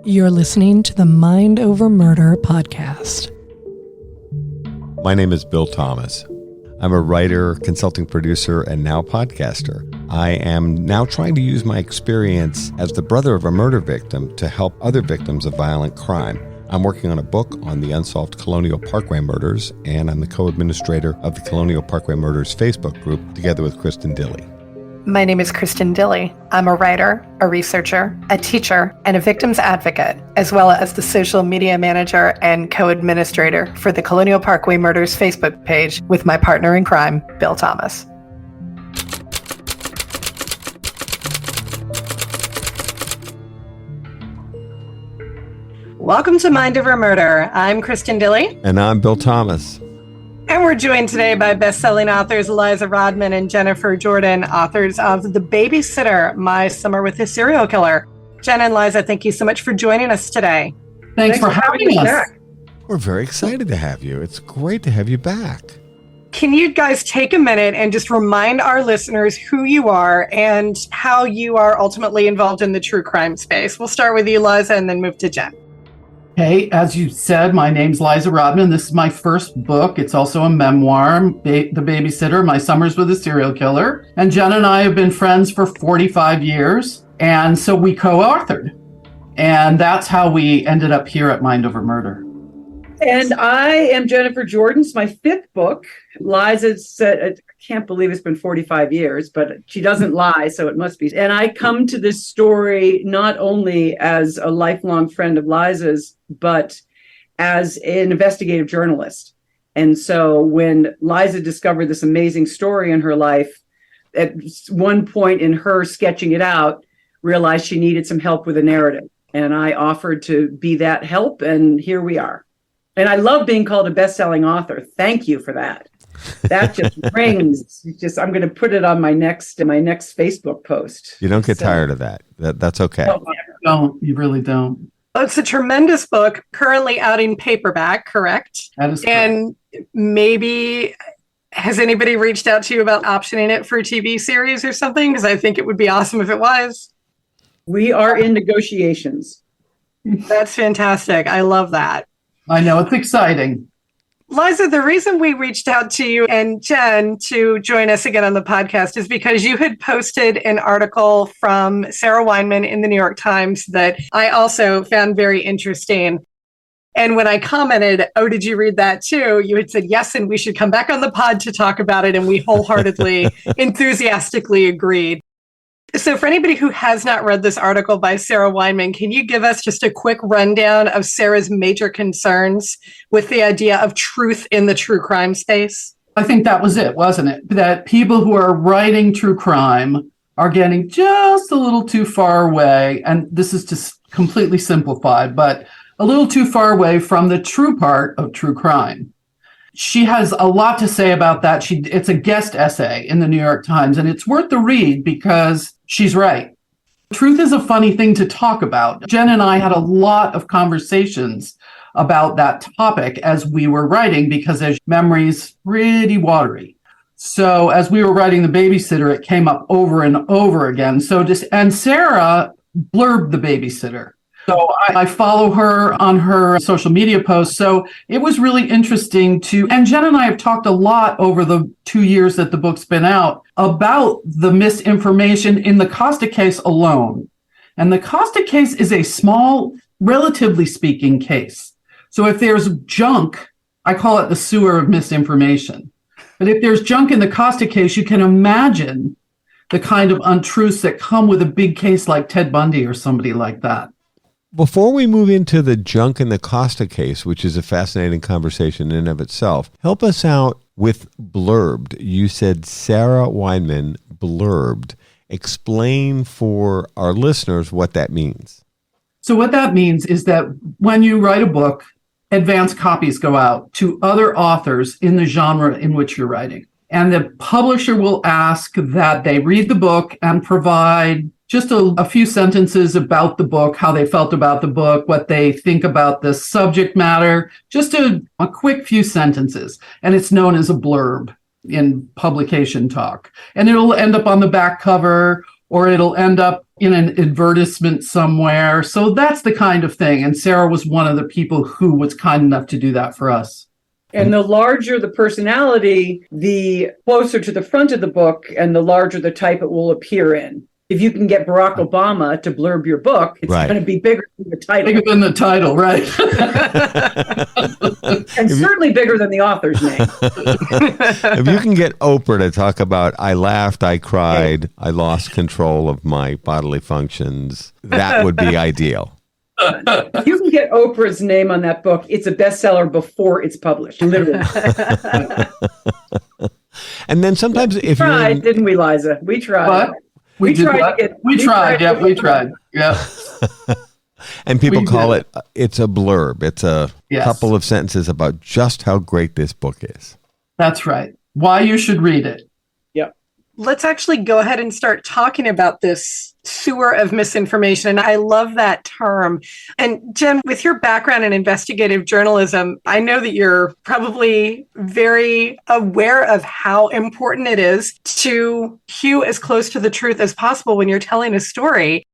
You're listening to the Mind Over Murder podcast. My name is Bill Thomas. I'm a writer, consulting producer, and now podcaster. I am now trying to use my experience as the brother of a murder victim to help other victims of violent crime. I'm working on a book on the unsolved Colonial Parkway murders, and I'm the co-administrator of the Colonial Parkway Murders Facebook group, together with Kristin Dilley. My name is Kristin Dilley. I'm a writer, a researcher, a teacher, and a victims advocate, as well as the social media manager and co-administrator for the Colonial Parkway Murders Facebook page with my partner in crime, Bill Thomas. Welcome to Mind Over Murder. I'm Kristin Dilley. And I'm Bill Thomas. And we're joined today by best-selling authors Liza Rodman and Jennifer Jordan, authors of The Babysitter, My Summer with a Serial Killer. Jen and Liza, thank you so much for joining us today. Thanks for having us. We're very excited to have you. It's great to have you back. Can you guys take a minute and just remind our listeners who you are and how you are ultimately involved in the true crime space? We'll start with you, Liza, and then move to Jen. Hey, as you said, my name's Liza Rodman. This is my first book. It's also a memoir, The Babysitter, My Summers with a Serial Killer. And Jen and I have been friends for 45 years. And so we co-authored. And that's how we ended up here at Mind Over Murder. And I am Jennifer Jordan. It's my fifth book. Liza said, I can't believe it's been 45 years, but she doesn't lie, so it must be. And I come to this story not only as a lifelong friend of Liza's, but as an investigative journalist. And so when Liza discovered this amazing story in her life, at one point in her sketching it out, realized she needed some help with a narrative. And I offered to be that help, and here we are. And I love being called a best-selling author. Thank you for that. That just rings. I'm going to put it on my next Facebook post. You don't get tired of that. That's okay. No, you really don't. It's a tremendous book, currently out in paperback, correct? That is correct. And maybe, has anybody reached out to you about optioning it for a TV series or something? Because I think it would be awesome if it was. We are in negotiations. That's fantastic. I love that. I know, it's exciting. Liza, the reason we reached out to you and Jen to join us again on the podcast is because you had posted an article from Sarah Weinman in the New York Times that I also found very interesting. And when I commented, "Oh, did you read that too?" you had said, "Yes, and we should come back on the pod to talk about it." And we wholeheartedly, enthusiastically agreed. So for anybody who has not read this article by Sarah Weinman, can you give us just a quick rundown of Sarah's major concerns with the idea of truth in the true crime space? I think that was it, wasn't it? That people who are writing true crime are getting just a little too far away, and this is just completely simplified, but a little too far away from the true part of true crime. She has a lot to say about that. It's a guest essay in the New York Times, and it's worth the read because she's right. Truth is a funny thing to talk about. Jen and I had a lot of conversations about that topic as we were writing because as memory's pretty watery. So as we were writing The Babysitter, it came up over and over again. And Sarah blurbed The Babysitter. So I follow her on her social media posts. So it was really interesting and Jen and I have talked a lot over the 2 years that the book's been out about the misinformation in the Costa case alone. And the Costa case is a small, relatively speaking, case. So if there's junk, I call it the Sewer of Misinformation. But if there's junk in the Costa case, you can imagine the kind of untruths that come with a big case like Ted Bundy or somebody like that. Before we move into the junk in the Costa case, which is a fascinating conversation in and of itself, help us out with Blurbed. You said Sarah Weinman blurbed. Explain for our listeners what that means. So what that means is that when you write a book, advance copies go out to other authors in the genre in which you're writing. And the publisher will ask that they read the book and provide just a few sentences about the book, how they felt about the book, what they think about the subject matter, just a quick few sentences. And it's known as a blurb in publication talk. And it'll end up on the back cover or it'll end up in an advertisement somewhere. So that's the kind of thing. And Sarah was one of the people who was kind enough to do that for us. And the larger the personality, the closer to the front of the book and the larger the type it will appear in. If you can get Barack Obama to blurb your book, it's going to be bigger than the title. Bigger than the title, right. And certainly bigger than the author's name. If you can get Oprah to talk about, I laughed, I cried, I lost control of my bodily functions, that would be ideal. You can get Oprah's name on that book. It's a bestseller before it's published, literally. And then sometimes if you tried, didn't we, Liza? We tried. What? We tried. We tried. Yeah. And people call it, it's a blurb. It's a couple of sentences about just how great this book is. That's right. Why you should read it. Yep. Let's actually go ahead and start talking about this sewer of misinformation. And I love that term. And Jen, with your background in investigative journalism, I know that you're probably very aware of how important it is to hew as close to the truth as possible when you're telling a story.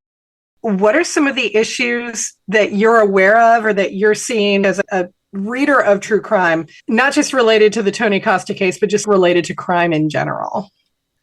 What are some of the issues that you're aware of or that you're seeing as a reader of true crime, not just related to the Tony Costa case, but just related to crime in general?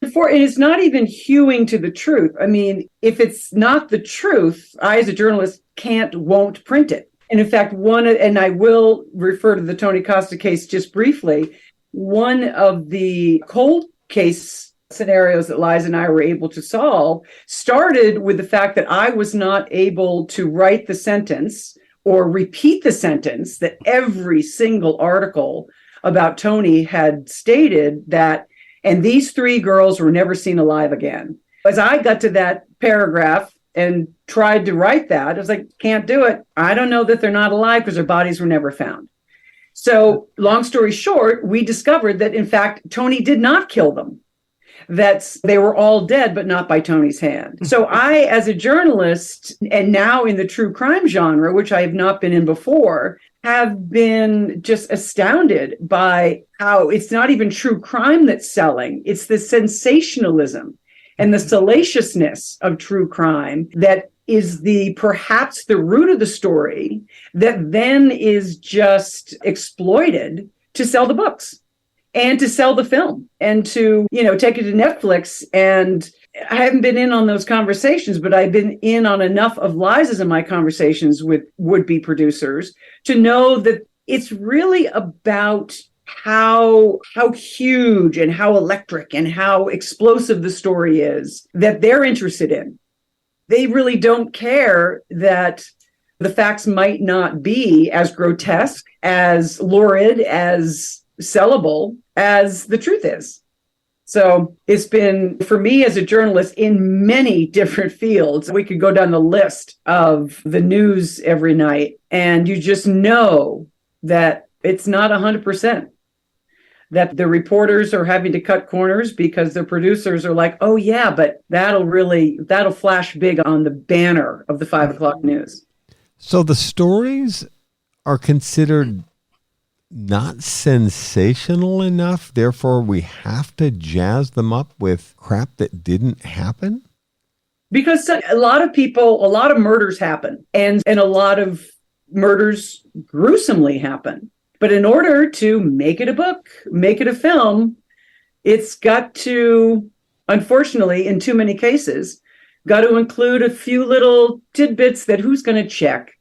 It is not even hewing to the truth. I mean, if it's not the truth, I, as a journalist, won't print it. And in fact, and I will refer to the Tony Costa case just briefly, one of the cold case scenarios that Liza and I were able to solve started with the fact that I was not able to write the sentence or repeat the sentence that every single article about Tony had stated that, and these three girls were never seen alive again. As I got to that paragraph and tried to write that, I was like, can't do it. I don't know that they're not alive because their bodies were never found. So long story short, we discovered that, in fact, Tony did not kill them. That they were all dead, but not by Tony's hand. So I, as a journalist, and now in the true crime genre, which I have not been in before, have been just astounded by how it's not even true crime that's selling. It's the sensationalism and the salaciousness of true crime that is perhaps the root of the story that then is just exploited to sell the books and to sell the film and to, take it to Netflix. And I haven't been in on those conversations, but I've been in on enough of Liza's and my conversations with would-be producers to know that it's really about how huge and how electric and how explosive the story is that they're interested in. They really don't care that the facts might not be as grotesque, as lurid, as sellable as the truth is. So it's been, for me as a journalist in many different fields, we could go down the list of the news every night, and you just know that it's not 100%. That the reporters are having to cut corners because the producers are like, oh yeah, but that'll flash big on the banner of the 5 o'clock news. So the stories are considered not sensational enough, therefore we have to jazz them up with crap that didn't happen? Because a lot of murders happen, and a lot of murders gruesomely happen. But in order to make it a book, make it a film, it's got to, unfortunately, in too many cases, got to include a few little tidbits that who's going to check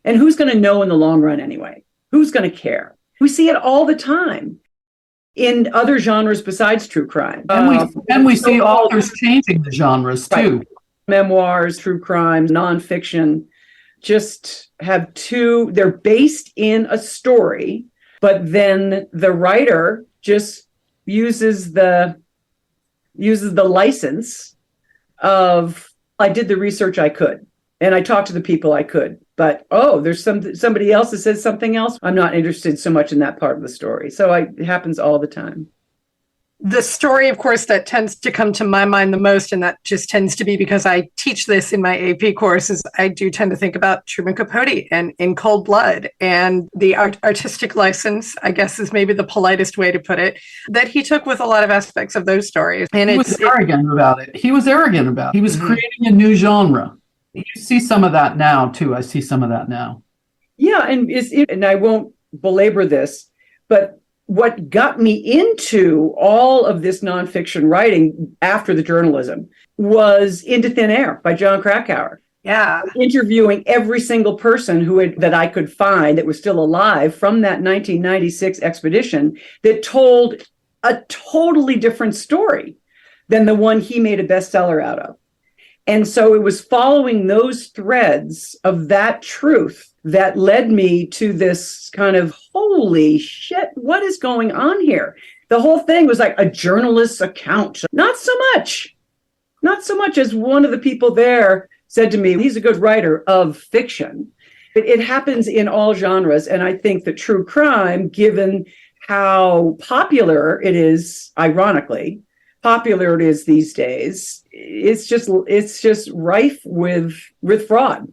and who's going to know in the long run anyway? Who's going to care? We see it all the time in other genres besides true crime. And we see authors changing the genres too. Right. Memoirs, true crime, nonfiction, just have they're based in a story, but then the writer just uses the license of, I did the research I could, and I talked to the people I could. But, there's somebody else that says something else. I'm not interested so much in that part of the story. So it happens all the time. The story, of course, that tends to come to my mind the most, and that just tends to be because I teach this in my AP course, is I do tend to think about Truman Capote and In Cold Blood, and the artistic license, I guess is maybe the politest way to put it, that he took with a lot of aspects of those stories. And he was arrogant about it. He was arrogant about it. He was creating a new genre. You see some of that now, too. I see some of that now. Yeah, and I won't belabor this, but what got me into all of this nonfiction writing after the journalism was Into Thin Air by Jon Krakauer. Yeah. Interviewing every single person that I could find that was still alive from that 1996 expedition that told a totally different story than the one he made a bestseller out of. And so it was following those threads of that truth that led me to this kind of, holy shit, what is going on here? The whole thing was like a journalist's account. Not so much as one of the people there said to me, he's a good writer of fiction. It happens in all genres. And I think that true crime, given how popular it is, ironically, popular it is these days, it's just rife with fraud.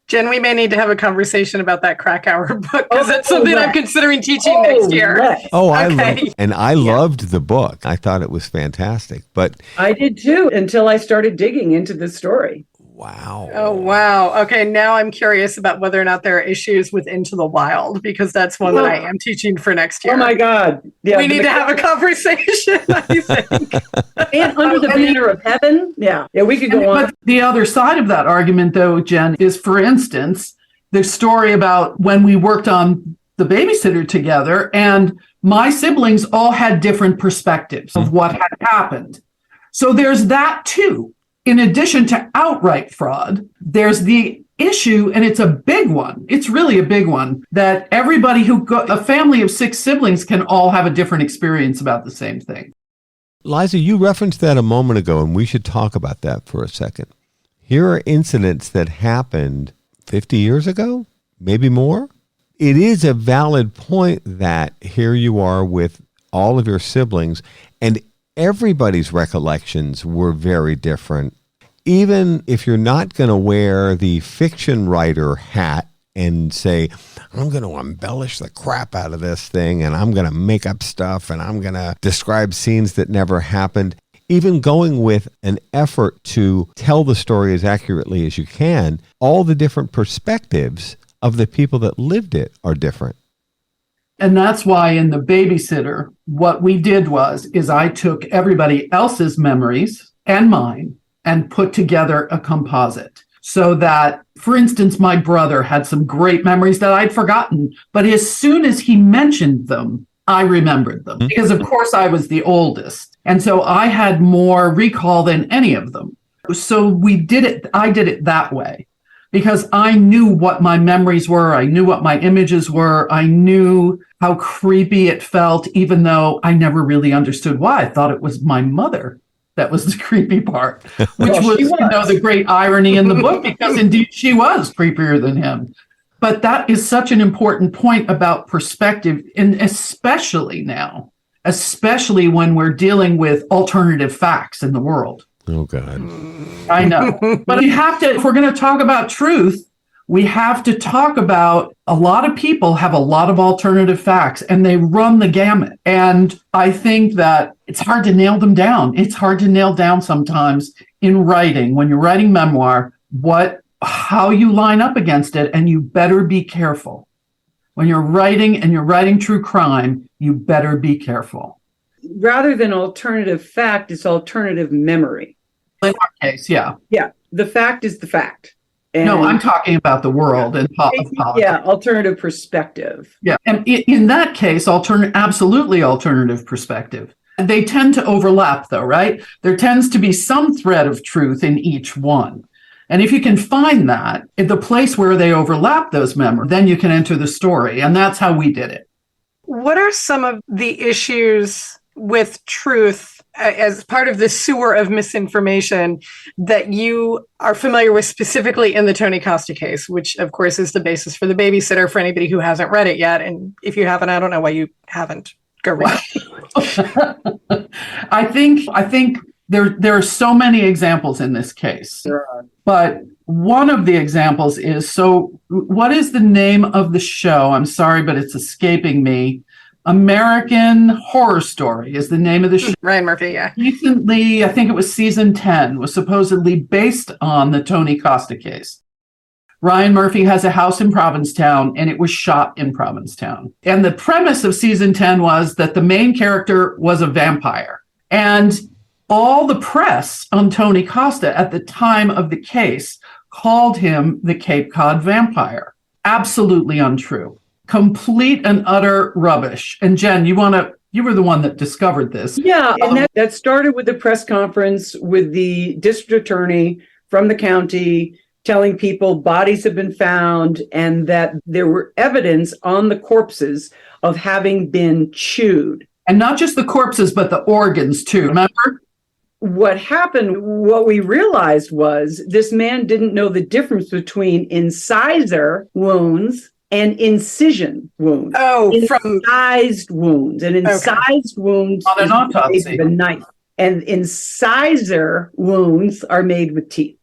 Jen, we may need to have a conversation about that Krakauer book, because that's something I'm considering teaching next year. Yes. I loved the book. I thought it was fantastic, but I did too, until I started digging into the story. wow. Oh, wow. Okay, now I'm curious about whether or not there are issues with Into the Wild, because that's one that I am teaching for next year. Oh my God. Yeah, we need to have a conversation, I think. And Under the Banner of Heaven. Yeah, we could go on. But the other side of that argument, though, Jen, is, for instance, the story about when we worked on The Babysitter together, and my siblings all had different perspectives of what had happened. So there's that, too. In addition to outright fraud, there's the issue, and it's a big one. It's really a big one, that everybody a family of 6 siblings can all have a different experience about the same thing. Liza, you referenced that a moment ago, and we should talk about that for a second. Here are incidents that happened 50 years ago, maybe more. It is a valid point that here you are with all of your siblings, and everybody's recollections were very different. Even if you're not going to wear the fiction writer hat and say, I'm going to embellish the crap out of this thing, and I'm going to make up stuff, and I'm going to describe scenes that never happened, even going with an effort to tell the story as accurately as you can, all the different perspectives of the people that lived it are different. And that's why in The Babysitter, what we did is I took everybody else's memories and mine and put together a composite. So that, for instance, my brother had some great memories that I'd forgotten, but as soon as he mentioned them, I remembered them. Because, of course, I was the oldest. And so I had more recall than any of them. So I did it that way. Because I knew what my memories were. I knew what my images were. I knew how creepy it felt, even though I never really understood why. I thought it was my mother that was the creepy part, which was the great irony in the book, because indeed she was creepier than him. But that is such an important point about perspective, and especially now, especially when we're dealing with alternative facts in the world. Oh, God. I know. But if we're going to talk about truth, we have to talk about a lot of people have a lot of alternative facts, and they run the gamut. And I think that it's hard to nail them down. It's hard to nail down sometimes in writing, when you're writing memoir, how you line up against it, and you better be careful. When you're writing true crime, you better be careful. Rather than alternative fact, it's alternative memory. In our case, yeah. Yeah, the fact is the fact. And no, I'm talking about the world and politics. Yeah, alternative perspective. Yeah, and in that case, absolutely alternative perspective. They tend to overlap, though, right? There tends to be some thread of truth in each one. And if you can find that, in the place where they overlap those memories, then you can enter the story. And that's how we did it. What are some of the issues with truth as part of the sewer of misinformation that you are familiar with specifically in the Tony Costa case, which of course is the basis for The Babysitter for anybody who hasn't read it yet? And if you haven't, I don't know why you haven't. Go read it. I think there are so many examples in this case. There are. But one of the examples is, so what is the name of the show? I'm sorry, but it's escaping me. American Horror Story is the name of the show. Ryan Murphy, yeah. Recently, I think it was season 10, was supposedly based on the Tony Costa case. Ryan Murphy has a house in Provincetown, and it was shot in Provincetown. And the premise of season 10 was that the main character was a vampire. And all the press on Tony Costa at the time of the case called him the Cape Cod vampire. Absolutely untrue. Complete and utter rubbish. And Jen, you were the one that discovered this. Yeah, and that started with the press conference with the district attorney from the county telling people bodies have been found and that there were evidence on the corpses of having been chewed. And not just the corpses, but the organs too, remember? What happened, what we realized was this man didn't know the difference between incisor wounds and incision wounds. Oh, incised wounds. And incised wounds on an autopsy with a knife. And incisor wounds are made with teeth.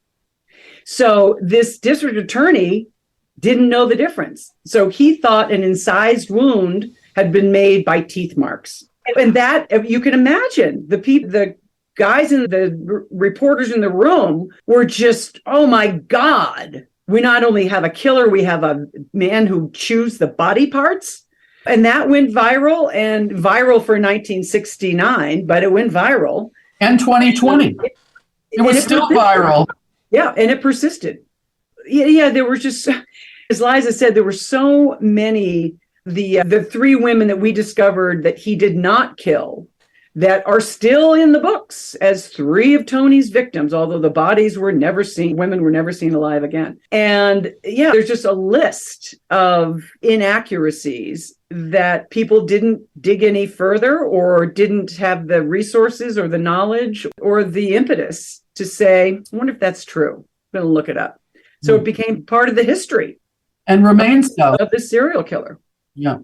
So this district attorney didn't know the difference. So he thought an incised wound had been made by teeth marks. And that, you can imagine, the guys and the reporters in the room were just, oh my God, we not only have a killer, we have a man who chews the body parts. And that went viral, and viral for 1969, but it went viral. And 2020. It was still viral. Yeah, and it persisted. Yeah, there were just, as Liza said, there were so many, the three women that we discovered that he did not kill that are still in the books as three of Tony's victims, although the bodies were never seen, women were never seen alive again. And yeah, there's just a list of inaccuracies that people didn't dig any further or didn't have the resources or the knowledge or the impetus to say, I wonder if that's true. I'm going to look it up. So it became part of the history. And remains so. Of this serial killer. Yeah.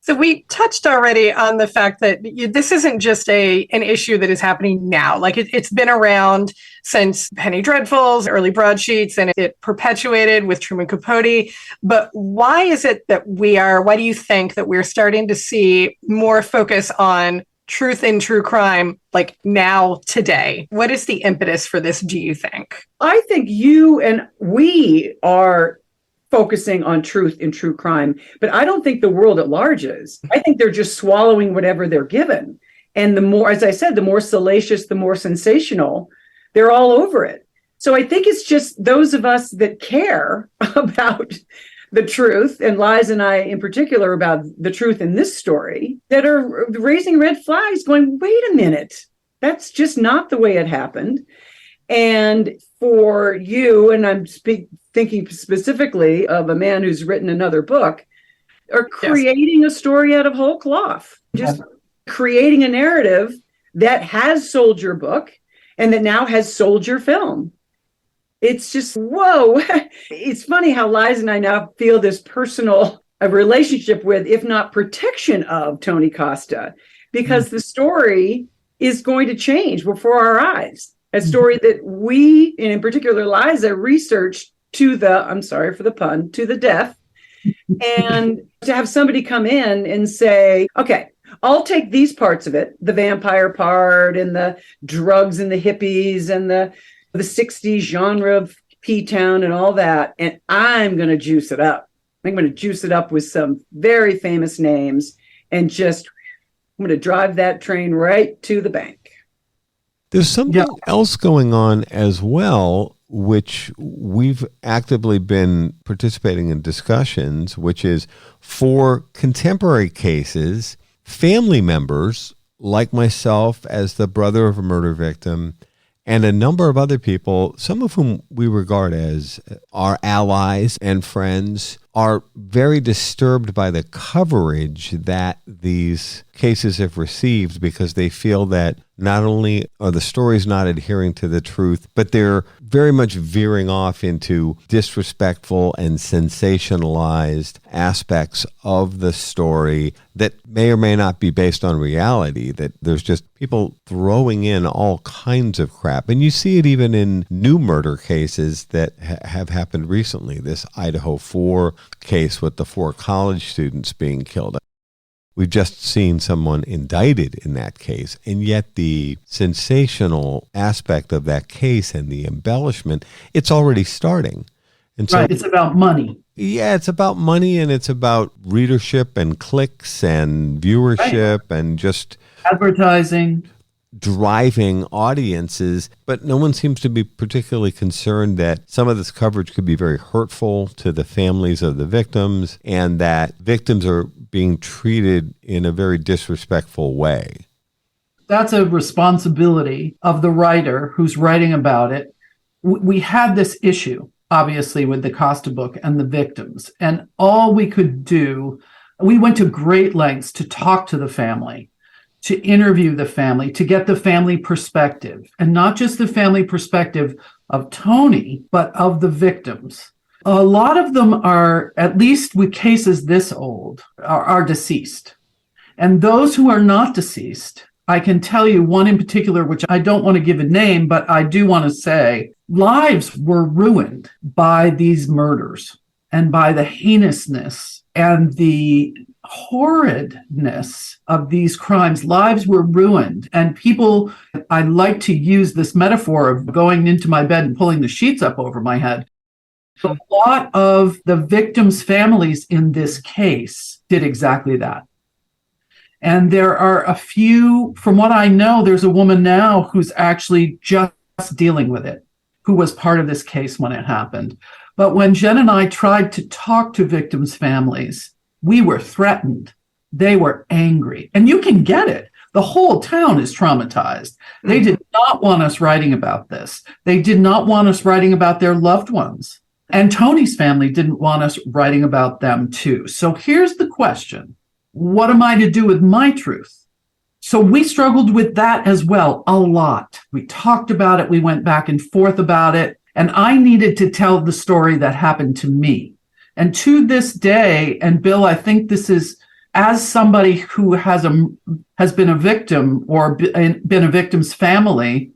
So we touched already on the fact that this isn't just an issue that is happening now. Like it's been around since Penny Dreadfuls, early broadsheets, and it perpetuated with Truman Capote. But why is it that why do you think that we're starting to see more focus on truth in true crime, like now, today? What is the impetus for this, do you think? I think you and we are focusing on truth in true crime, but I don't think the world at large is. I think they're just swallowing whatever they're given. And the more, as I said, the more salacious, the more sensational, they're all over it. So I think it's just those of us that care about the truth, and Liza and I in particular about the truth in this story, that are raising red flags going, wait a minute, that's just not the way it happened. And for you, and I'm thinking specifically of a man who's written another book, are creating a story out of whole cloth, just creating a narrative that has sold your book and that now has sold your film. It's just, whoa. It's funny how Liza and I now feel this personal relationship with, if not protection of, Tony Costa, because the story is going to change before our eyes. A story that we, and in particular Liza, researched to the, I'm sorry for the pun, to the death. And to have somebody come in and say, okay, I'll take these parts of it, the vampire part and the drugs and the hippies and the 60s genre of P-Town and all that, and I'm going to juice it up. I'm going to juice it up with some very famous names and just, I'm going to drive that train right to the bank. There's something else going on as well, which we've actively been participating in discussions, which is for contemporary cases, family members like myself as the brother of a murder victim and a number of other people, some of whom we regard as our allies and friends, are very disturbed by the coverage that these cases have received, because they feel that not only are the stories not adhering to the truth, but they're very much veering off into disrespectful and sensationalized aspects of the story that may or may not be based on reality, that there's just people throwing in all kinds of crap. And you see it even in new murder cases that have happened recently. This Idaho 4 case with the 4 college students being killed. We've just seen someone indicted in that case, and yet the sensational aspect of that case and the embellishment, it's already starting. And so, right, it's about money. Yeah, it's about money, and it's about readership and clicks and viewership, right, and just advertising, driving audiences. But no one seems to be particularly concerned that some of this coverage could be very hurtful to the families of the victims, and that victims are being treated in a very disrespectful way. That's a responsibility of the writer who's writing about it. We had this issue, obviously, with the Costa book and the victims. And all we could do, we went to great lengths to talk to the family, to interview the family, to get the family perspective. And not just the family perspective of Tony, but of the victims. A lot of them are, at least with cases this old, are deceased. And those who are not deceased, I can tell you one in particular, which I don't want to give a name, but I do want to say, lives were ruined by these murders and by the heinousness and the horridness of these crimes. Lives were ruined. And people, I like to use this metaphor of going into my bed and pulling the sheets up over my head. A lot of the victims' families in this case did exactly that. And there are a few, from what I know, there's a woman now who's actually just dealing with it, who was part of this case when it happened. But when Jen and I tried to talk to victims' families, we were threatened. They were angry. And you can get it. The whole town is traumatized. They did not want us writing about this. They did not want us writing about their loved ones. And Tony's family didn't want us writing about them too. So here's the question. What am I to do with my truth? So we struggled with that as well, a lot. We talked about it. We went back and forth about it. And I needed to tell the story that happened to me. And to this day, and Bill, I think this is, as somebody who has been a victim or been a victim's family,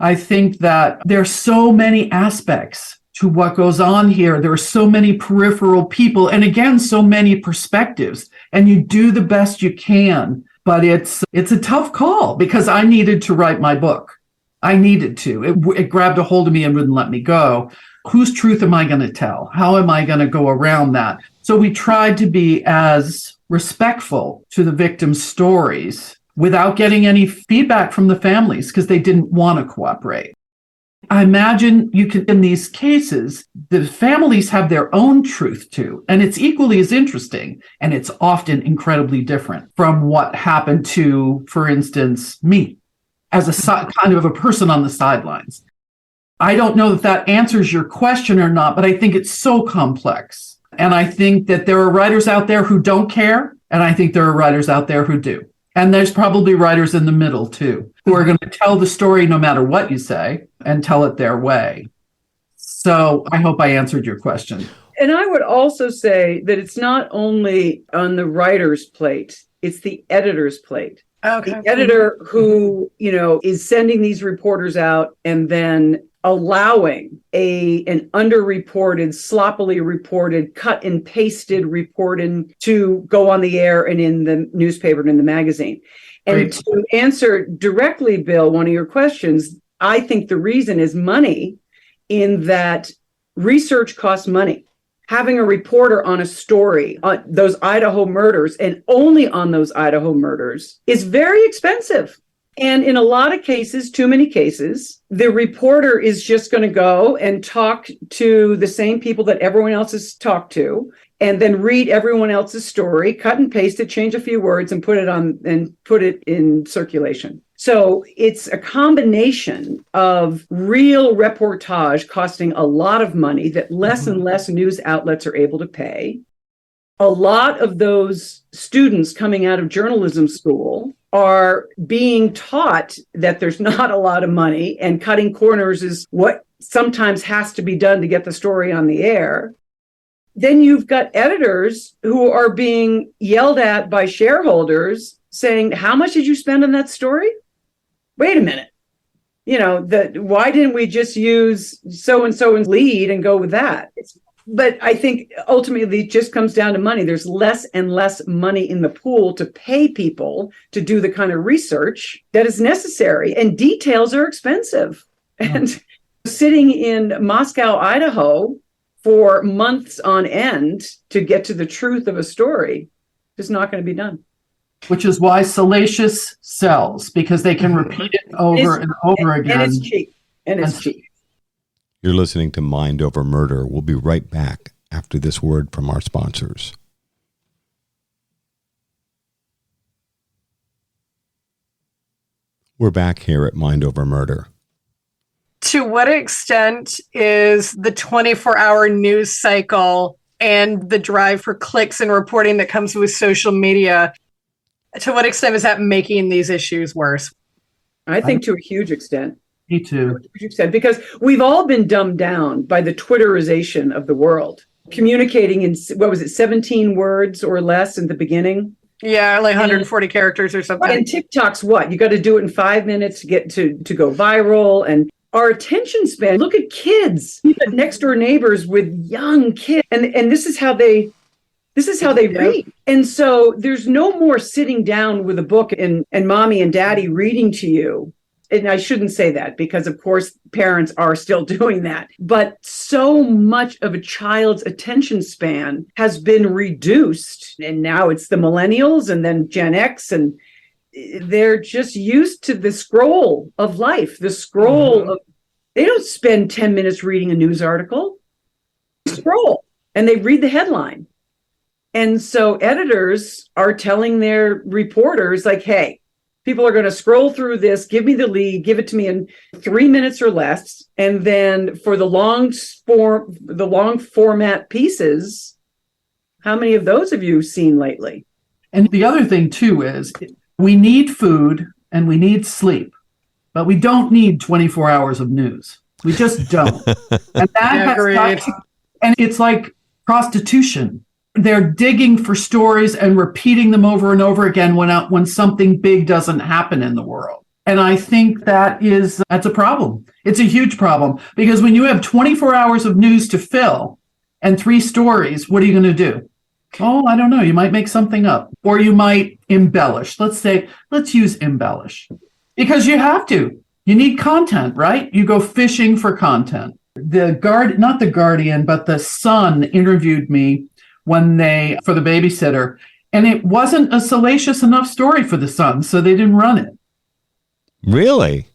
I think that there's so many aspects to what goes on here. There are so many peripheral people, and again, so many perspectives, and you do the best you can, but it's a tough call, because I needed to write my book. I needed to. It grabbed a hold of me and wouldn't let me go. Whose truth am I going to tell? How am I going to go around that? So we tried to be as respectful to the victims' stories without getting any feedback from the families, because they didn't want to cooperate. I imagine you can, in these cases, the families have their own truth too, and it's equally as interesting, and it's often incredibly different from what happened to, for instance, me as a kind of a person on the sidelines. I don't know if that answers your question or not, but I think it's so complex. And I think that there are writers out there who don't care, and I think there are writers out there who do. And there's probably writers in the middle too, who are going to tell the story no matter what you say and tell it their way. So I hope I answered your question. And I would also say that it's not only on the writer's plate, it's the editor's plate. Okay. The editor who, is sending these reporters out and then allowing an underreported, sloppily reported, cut and pasted reporting to go on the air and in the newspaper and in the magazine. And Great. To answer directly, Bill, one of your questions, I think the reason is money, in that research costs money. Having a reporter on a story on those Idaho murders, and only on those Idaho murders, is very expensive. And in a lot of cases, too many cases, the reporter is just going to go and talk to the same people that everyone else has talked to, and then read everyone else's story, cut and paste it, change a few words, and put it in circulation. So it's a combination of real reportage costing a lot of money that less and less news outlets are able to pay. A lot of those students coming out of journalism school are being taught that there's not a lot of money, and cutting corners is what sometimes has to be done to get the story on the air. Then you've got editors who are being yelled at by shareholders saying, how much did you spend on that story? Wait a minute. Why didn't we just use so-and-so's lead and go with that? But I think ultimately it just comes down to money. There's less and less money in the pool to pay people to do the kind of research that is necessary. And details are expensive. And sitting in Moscow, Idaho for months on end to get to the truth of a story is not going to be done. Which is why salacious sells, because they can repeat it over and over again. And it's cheap. And it's cheap. You're listening to Mind Over Murder. We'll be right back after this word from our sponsors. We're back here at Mind Over Murder. To what extent is the 24-hour news cycle and the drive for clicks and reporting that comes with social media, to what extent is that making these issues worse? I think to a huge extent. Me too. Because we've all been dumbed down by the Twitterization of the world. Communicating in, 17 words or less in the beginning? Yeah, like 140 characters or something. And TikTok's what? You got to do it in 5 minutes to get to go viral. And our attention span, look at kids, next door neighbors with young kids. And this is how they read. And so there's no more sitting down with a book and mommy and daddy reading to you. And I shouldn't say that because, of course, parents are still doing that. But so much of a child's attention span has been reduced. And now it's the millennials and then Gen X. And they're just used to the scroll of life, the scroll of, they don't spend 10 minutes reading a news article. They scroll and they read the headline. And so editors are telling their reporters, like, hey, people are going to scroll through this, give me the lead, give it to me in 3 minutes or less. And then for the long format pieces, how many of those have you seen lately? And the other thing, too, is we need food and we need sleep, but we don't need 24 hours of news. We just don't. And and it's like prostitution. They're digging for stories and repeating them over and over again when something big doesn't happen in the world. And I think that's a problem. It's a huge problem because when you have 24 hours of news to fill and 3 stories, what are you going to do? Oh, I don't know. You might make something up or you might embellish. Let's use embellish because you have to. You need content, right? You go fishing for content. Not the Guardian, but the Sun interviewed me for the Babysitter, and it wasn't a salacious enough story for the Sun, so they didn't run it. Really?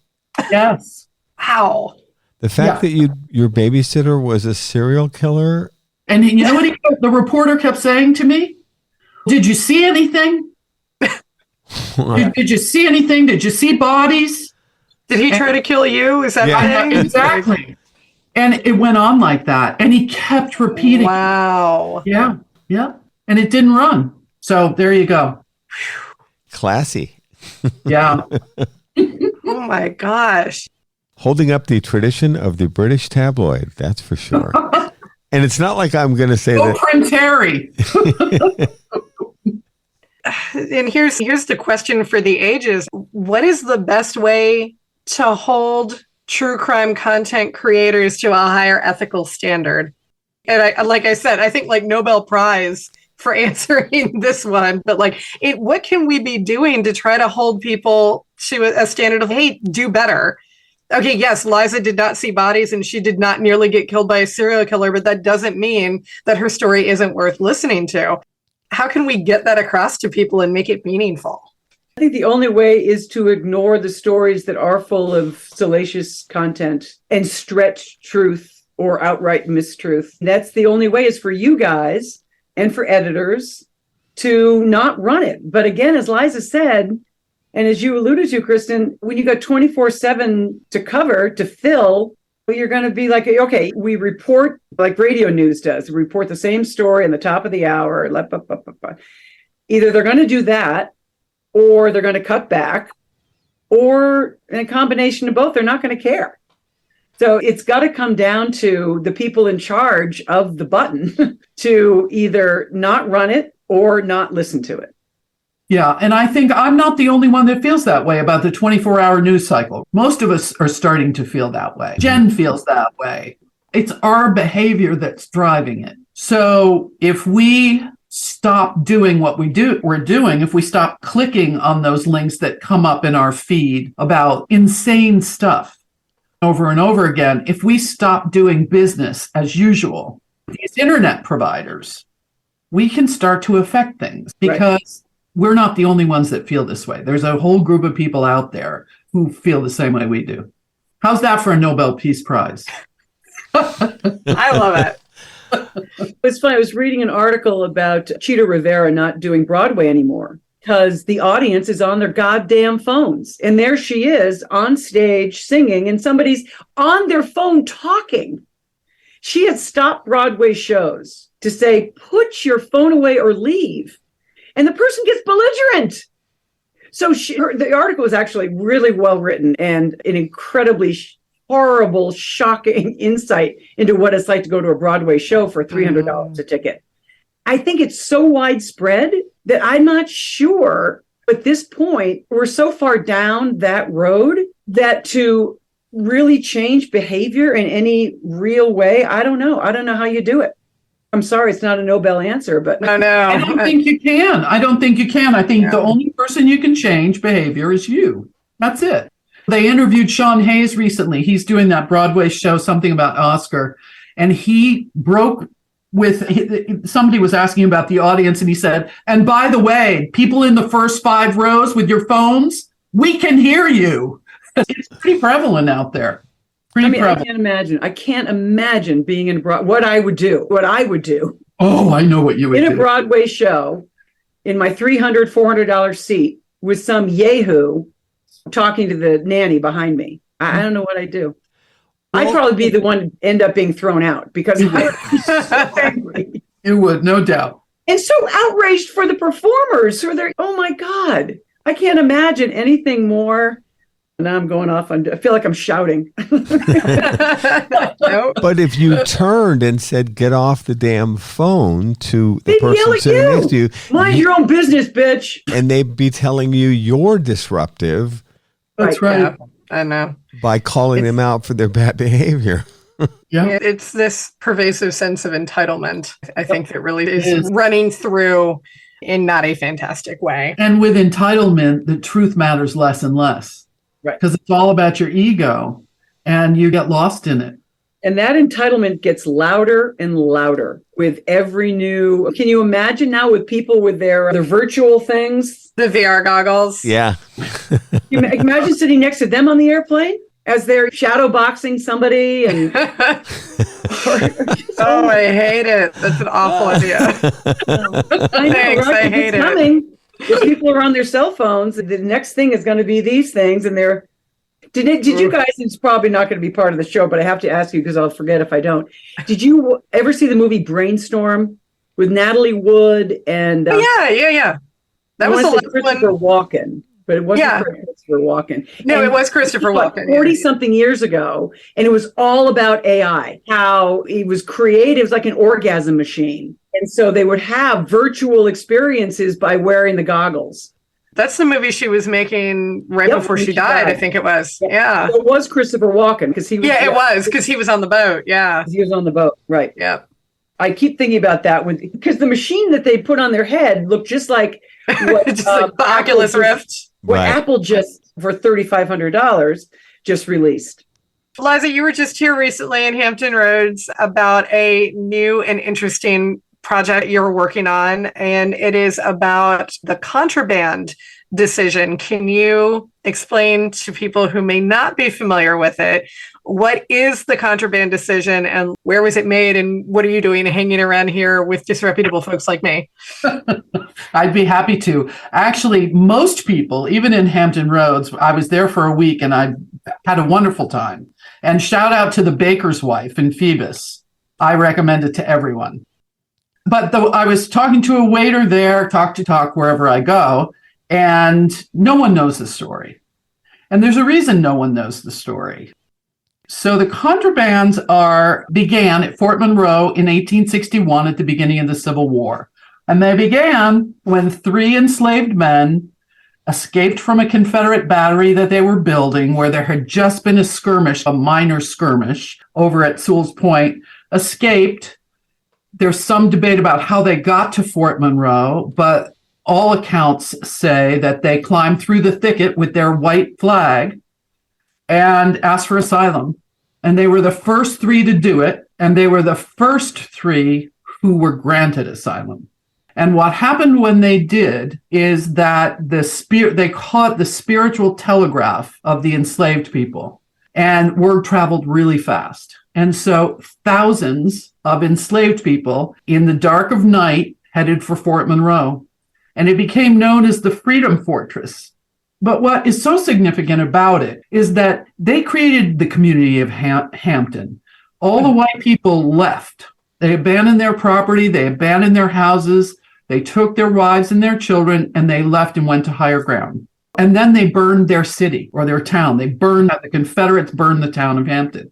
Yes. Wow. The fact that your babysitter was a serial killer? And you know what the reporter kept saying to me? Did you see anything? Did you see anything? Did you see bodies? Did he try to kill you? Is that the thing? Exactly. And it went on like that. And he kept repeating. Wow. Yeah. Yeah. And it didn't run. So there you go. Classy. Yeah. Oh my gosh. Holding up the tradition of the British tabloid, that's for sure. And it's not like I'm going to say that. Print Harry. And here's the question for the ages. What is the best way to hold true crime content creators to a higher ethical standard? And like I said, I think like Nobel Prize for answering this one, but what can we be doing to try to hold people to a standard of, hey, do better? Okay, yes, Liza did not see bodies and she did not nearly get killed by a serial killer, but that doesn't mean that her story isn't worth listening to. How can we get that across to people and make it meaningful? I think the only way is to ignore the stories that are full of salacious content and stretch truth or outright mistruth. That's the only way, is for you guys and for editors to not run it. But again, as Liza said, And as you alluded to, Kristin, when you got 24/7 to cover, to fill, you're going to be like, okay, we report like radio news does, report the same story in the top of the hour. Either they're going to do that, or they're going to cut back, or in a combination of both, they're not going to care. So it's got to come down to the people in charge of the button to either not run it or not listen to it. Yeah, and I think I'm not the only one that feels that way about the 24-hour news cycle. Most of us are starting to feel that way. Jen feels that way. It's our behavior that's driving it. So if we stop doing what we're doing, if we stop clicking on those links that come up in our feed about insane stuff over and over again, if we stop doing business as usual, these internet providers, we can start to affect things because we're not the only ones that feel this way. There's a whole group of people out there who feel the same way we do. How's that for a Nobel Peace Prize? I love it. It's funny. I was reading an article about Cheetah Rivera not doing Broadway anymore because the audience is on their goddamn phones. And there she is on stage singing and somebody's on their phone talking. She had stopped Broadway shows to say, put your phone away or leave. And the person gets belligerent. So the article was actually really well written and an incredibly horrible, shocking insight into what it's like to go to a Broadway show for $300 a ticket. I think it's so widespread that I'm not sure at this point, we're so far down that road that to really change behavior in any real way, I don't know. I don't know how you do it. I'm sorry, it's not a Nobel answer, but no. I don't think you can. I think the only person you can change behavior is you. That's it. They interviewed Sean Hayes recently. He's doing that Broadway show, something about Oscar. And he broke with, somebody was asking about the audience and he said, and by the way, people in the first 5 rows with your phones, we can hear you. It's pretty prevalent out there. I can't imagine being in what I would do. Oh, I know what you would do. In a Broadway show, in my $300, $400 seat with some yahoo talking to the nanny behind me. I don't know what I'd do. I'd probably be the one end up being thrown out because I would be so angry. You would, no doubt. And so outraged for the performers who are there. Oh my God. I can't imagine anything more. Now I'm going off. I feel like I'm shouting. But if you turned and said, get off the damn phone to the person sitting next to you. Mind your own business, bitch. And they'd be telling you you're disruptive. That's right. Yeah, I know. By calling them out for their bad behavior. Yeah. It's this pervasive sense of entitlement, I think, that really is running through in not a fantastic way. And with entitlement, the truth matters less and less. Right. Because it's all about your ego and you get lost in it. And that entitlement gets louder and louder with every new. Can you imagine now with people with their virtual things? The VR goggles. Yeah. You imagine sitting next to them on the airplane as they're shadow boxing somebody and. Oh, I hate it. That's an awful idea. Thanks, I hate it. If people are on their cell phones, the next thing is going to be these things, and they're. Did you guys? It's probably not going to be part of the show, but I have to ask you because I'll forget if I don't. Did you ever see the movie Brainstorm with Natalie Wood and? Yeah. That was the Christopher Walken, but it wasn't Christopher Walken. No, it was Christopher Walken. 40-something years ago, and it was all about AI. How it was created, it was like an orgasm machine. And so they would have virtual experiences by wearing the goggles. That's the movie she was making before she died, I think it was. Yeah. So it was Christopher Walken because he was. Yeah, it was because he was on the boat. Yeah. He was on the boat. Right. Yeah. I keep thinking about that because the machine that they put on their head looked just like what, just like the Oculus Rift. What Apple just for $3,500 just released. Liza, you were just here recently in Hampton Roads about a new and interesting project you're working on, and it is about the Contraband Decision. Can you explain to people who may not be familiar with it, what is the Contraband Decision and where was it made and what are you doing hanging around here with disreputable folks like me? I'd be happy to. Actually, most people, even in Hampton Roads, I was there for a week and I had a wonderful time. And shout out to the baker's wife in Phoebus. I recommend it to everyone. But I was talking to a waiter there, talk wherever I go, and no one knows the story. And there's a reason no one knows the story. So the contrabands began at Fort Monroe in 1861 at the beginning of the Civil War. And they began when 3 enslaved men escaped from a Confederate battery that they were building where there had just been a minor skirmish over at Sewell's Point, escaped. There's some debate about how they got to Fort Monroe, but all accounts say that they climbed through the thicket with their white flag and asked for asylum. And they were the first 3 to do it, and they were the first 3 who were granted asylum. And what happened when they did is that they call it the spiritual telegraph of the enslaved people, and word traveled really fast. And so thousands of enslaved people in the dark of night headed for Fort Monroe, and it became known as the Freedom Fortress. But what is so significant about it is that they created the community of Hampton. All the white people left. They abandoned their property, they abandoned their houses, they took their wives and their children, and they left and went to higher ground. And then they burned their city or their town. The Confederates burned the town of Hampton.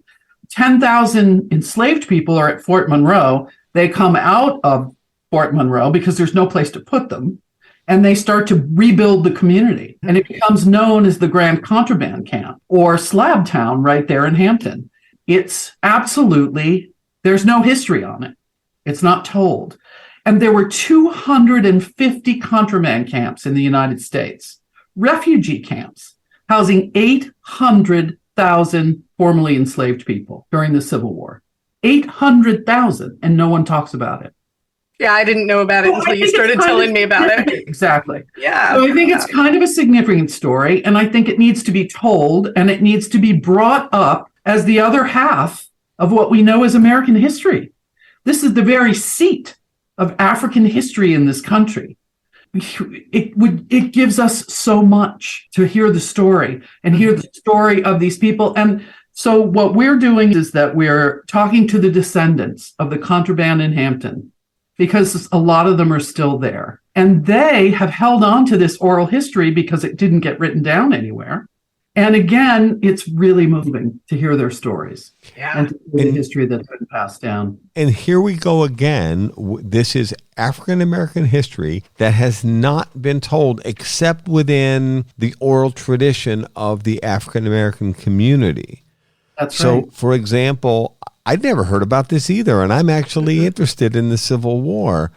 10,000 enslaved people are at Fort Monroe. They come out of Fort Monroe because there's no place to put them. And they start to rebuild the community. And it becomes known as the Grand Contraband Camp or Slab Town right there in Hampton. It's absolutely, there's no history on it. It's not told. And there were 250 contraband camps in the United States, refugee camps, housing 800,000 formerly enslaved people during the Civil War. 800,000, and no one talks about it. Yeah, I didn't know about it until you started telling me about it. Exactly. Yeah. So I think it's kind of a significant story, and I think it needs to be told, and it needs to be brought up as the other half of what we know as American history. This is the very seat of African history in this country. It gives us so much to hear the story and hear the story of these people. And so what we're doing is that we're talking to the descendants of the contraband in Hampton, because a lot of them are still there. And they have held on to this oral history because it didn't get written down anywhere. And again, it's really moving to hear their stories and to hear the history that's been passed down. And here we go again. This is African American history that has not been told except within the oral tradition of the African American community. That's right. So, for example, I'd never heard about this either, and I'm actually interested in the Civil War.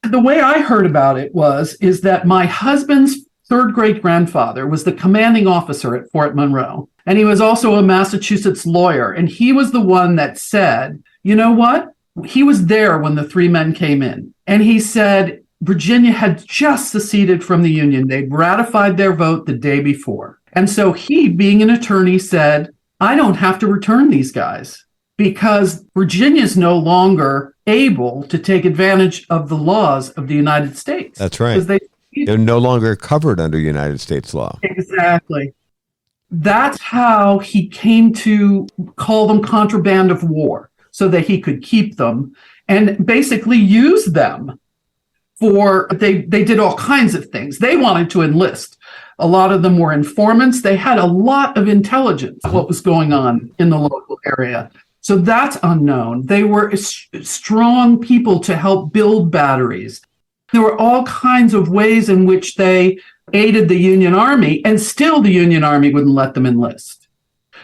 The way I heard about it is that my husband's third great grandfather was the commanding officer at Fort Monroe, and he was also a Massachusetts lawyer. And he was the one that said, you know what? He was there when the 3 men came in, and he said Virginia had just seceded from the Union. They'd ratified their vote the day before. And so he, being an attorney, said, I don't have to return these guys because Virginia's no longer able to take advantage of the laws of the United States. That's right. They're no longer covered under United States law. Exactly. That's how he came to call them contraband of war, so that he could keep them and basically use them for, they did all kinds of things. They wanted to enlist. A lot of them were informants. They had a lot of intelligence of what was going on in the local area. So that's unknown. They were strong people to help build batteries. There were all kinds of ways in which they aided the Union Army, and still the Union Army wouldn't let them enlist.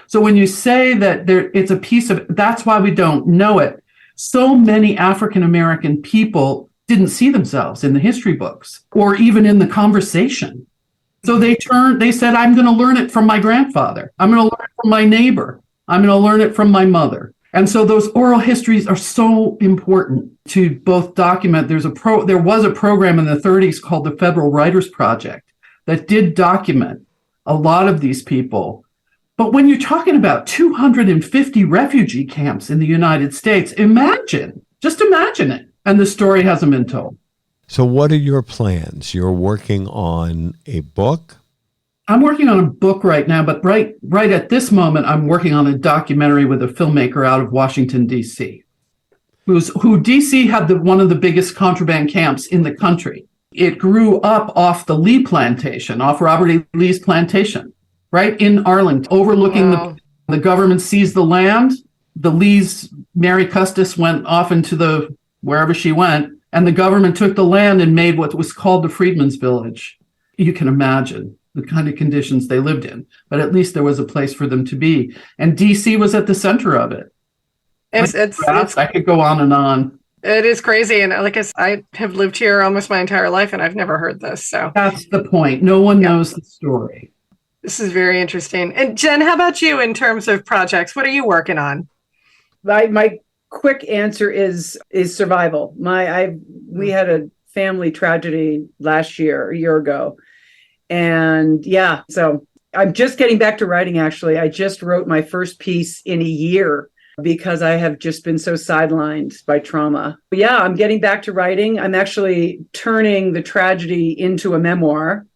So when you say that it's a piece of, that's why we don't know it. So many African American people didn't see themselves in the history books or even in the conversation. So they said, I'm going to learn it from my grandfather. I'm going to learn it from my neighbor. I'm going to learn it from my mother. And so those oral histories are so important to both document. There was a program in the 30s called the Federal Writers Project that did document a lot of these people. But when you're talking about 250 refugee camps in the United States, just imagine it. And the story hasn't been told. So what are your plans? You're working on a book? I'm working on a book right now, but right at this moment, I'm working on a documentary with a filmmaker out of Washington, D.C., who D.C. had one of the biggest contraband camps in the country. It grew up off the Lee plantation, off Robert E. Lee's plantation, right in Arlington, overlooking the government seized the land. The Lees, Mary Custis went off into wherever she went, and the government took the land and made what was called the Freedmen's Village. You can imagine the kind of conditions they lived in, but at least there was a place for them to be. And D.C. was at the center of it. I could go on and on. It is crazy. And like I have lived here almost my entire life, and I've never heard this. So that's the point. No one knows the story. This is very interesting. And Jen, how about you in terms of projects? What are you working on? My quick answer is survival. We had a family tragedy a year ago. And so I'm just getting back to writing, actually. I just wrote my first piece in a year because I have just been so sidelined by trauma. But I'm getting back to writing. I'm actually turning the tragedy into a memoir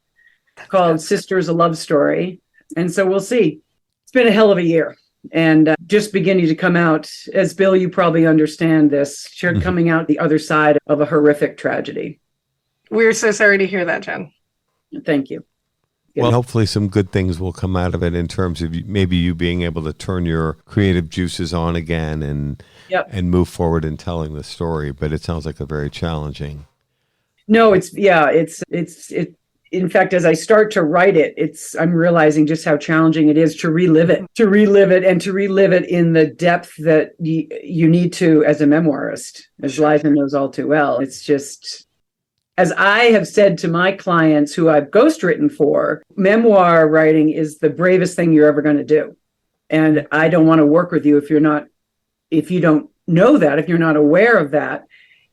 called Sisters, a Love Story. And so we'll see. It's been a hell of a year. And just beginning to come out, as Bill, you probably understand this, coming out the other side of a horrific tragedy. We're so sorry to hear that, Jen. Thank you. Well, hopefully some good things will come out of it in terms of maybe you being able to turn your creative juices on again and move forward in telling the story. But it sounds like a very challenging. No, it's in fact, as I start to write it, I'm realizing just how challenging it is to relive it in the depth that you need to as a memoirist, as Liza knows all too well. It's just, as I have said to my clients who I've ghostwritten for, memoir writing is the bravest thing you're ever going to do. And I don't want to work with you if you don't know that, if you're not aware of that,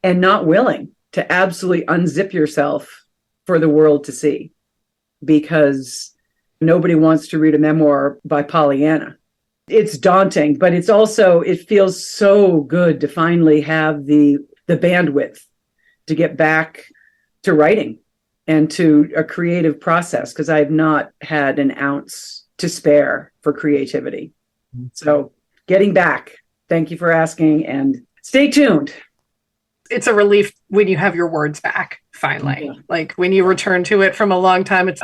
and not willing to absolutely unzip yourself for the world to see, because nobody wants to read a memoir by Pollyanna. It's daunting, but it feels so good to finally have the bandwidth to get back to writing and to a creative process, because I've not had an ounce to spare for creativity. So getting back. Thank you for asking, and stay tuned. It's a relief when you have your words back, finally. Yeah. Like when you return to it from a long time, it's,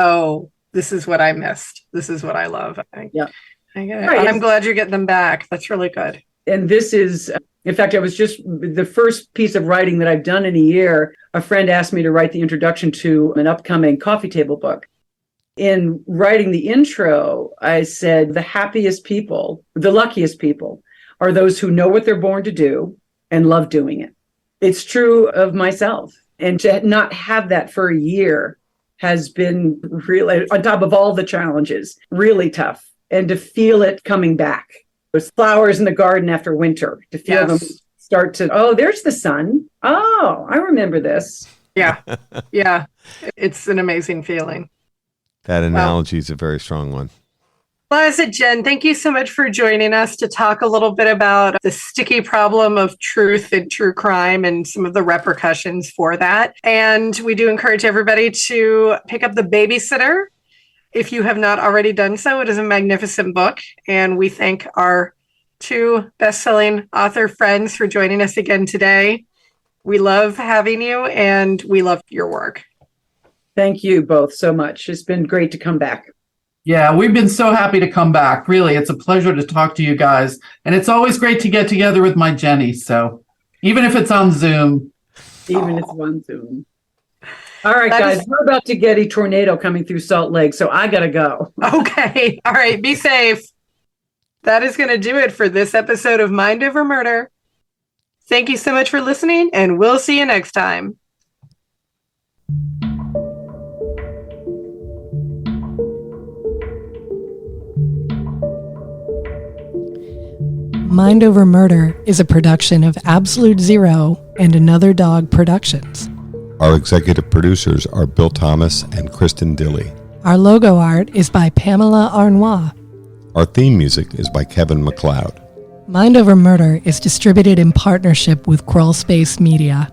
this is what I missed. This is what I love. I get it. Right. I'm glad you're getting them back. That's really good. And this is, in fact, I was just, the first piece of writing that I've done in a year, a friend asked me to write the introduction to an upcoming coffee table book. In writing the intro, I said, the happiest people, the luckiest people, are those who know what they're born to do and love doing it. It's true of myself. And to not have that for a year has been really, on top of all the challenges, really tough. And to feel it coming back. There's flowers in the garden after winter, to feel them start to, there's the sun. Oh, I remember this. Yeah. Yeah. It's an amazing feeling. That analogy is a very strong one. Liza, Jen, thank you so much for joining us to talk a little bit about the sticky problem of truth and true crime and some of the repercussions for that. And we do encourage everybody to pick up The Babysitter. If you have not already done so, it is a magnificent book. And we thank our two best-selling author friends for joining us again today. We love having you, and we love your work. Thank you both so much. It's been great to come back. Yeah, we've been so happy to come back. Really, it's a pleasure to talk to you guys. And it's always great to get together with my Jenny. So even if it's on Zoom. Even if it's on Zoom. All right, guys, we're about to get a tornado coming through Salt Lake, so I got to go. Okay. All right. Be safe. That is going to do it for this episode of Mind Over Murder. Thank you so much for listening, and we'll see you next time. Mind Over Murder is a production of Absolute Zero and Another Dog Productions. Our executive producers are Bill Thomas and Kristin Dilley. Our logo art is by Pamela Arnois. Our theme music is by Kevin MacLeod. Mind Over Murder is distributed in partnership with Crawlspace Media.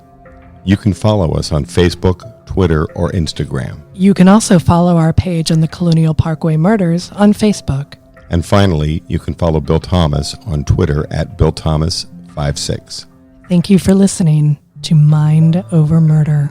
You can follow us on Facebook, Twitter, or Instagram. You can also follow our page on the Colonial Parkway Murders on Facebook. And finally, you can follow Bill Thomas on Twitter at BillThomas56. Thank you for listening to Mind Over Murder.